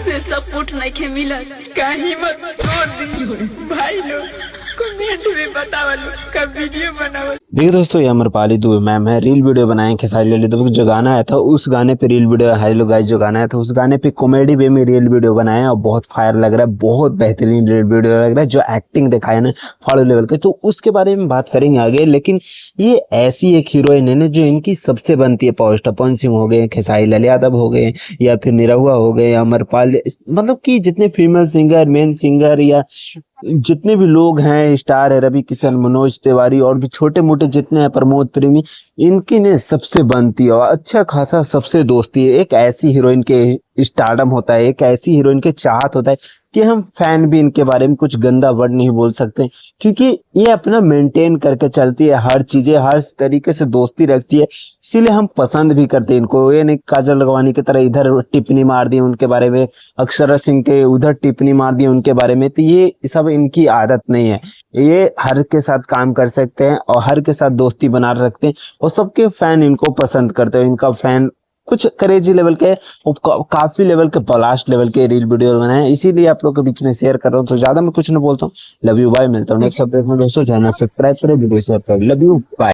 से सपोर्ट नहीं के मिला का हिम्मत तोड़ दी भाई लोग कमेंट में बतावलो का वीडियो बनावल। देखिए दोस्तों, ये अमरपाली दुबे मैम है, रील वीडियो बनाए खेसारी लाल यादव जो गाना आया था उस गाने पे रील वीडियो, हेलो गाइस जो गाना आया था उस गाने पे कॉमेडी वे में रील वीडियो बनाए और बहुत फायर लग रहा है, बहुत बेहतरीन रील वीडियो लग रहा है। जो एक्टिंग दिखाया ना फॉलो लेवल के, तो उसके बारे में बात करेंगे आगे। लेकिन ये ऐसी एक हीरोइन है ना जो इनकी सबसे बनती है। पवन सिंह हो गए, खेसारी लाल यादव हो गए, या फिर निरहुआ हो गए, अमरपाली, मतलब कि जितने फीमेल सिंगर, मेन सिंगर या जितने भी लोग हैं, स्टार है, रवि किशन, मनोज तिवारी और भी छोटे मोटे जितने हैं, प्रमोद प्रेमी, इनकी ने सबसे बनती है और अच्छा खासा सबसे दोस्ती है। एक ऐसी हीरोइन के स्टारडम होता है, एक ऐसी हीरोइन के चाहत होता है कि हम फैन भी इनके बारे में कुछ गंदा वर्ड नहीं बोल सकते, क्योंकि ये अपना मेंटेन करके चलती है, हर चीजें हर तरीके से दोस्ती रखती है, इसीलिए हम पसंद भी करते हैं इनको। ये नहीं काजल लगवानी की तरह इधर टिप्पणी मार दी उनके बारे में, अक्षरा सिंह के उधर टिप्पणी मार दी उनके बारे में, तो ये सब इनकी आदत नहीं है। ये हर के साथ काम कर सकते हैं और हर के साथ दोस्ती बना रखते हैं और सबके फैन इनको पसंद करते हैं। इनका फैन कुछ क्रेजी लेवल के, काफी लेवल के, ब्लास्ट लेवल के रील वीडियो बनाए, इसीलिए आप लोग के बीच में शेयर कर रहा हूँ। तो ज्यादा मैं कुछ नहीं बोलता हूँ। Love you, bye. मिलता हूँ नेक्स्ट अपडेट में दोस्तों। चैनल सब्सक्राइब करें, वीडियो शेयर करें। Love you, bye.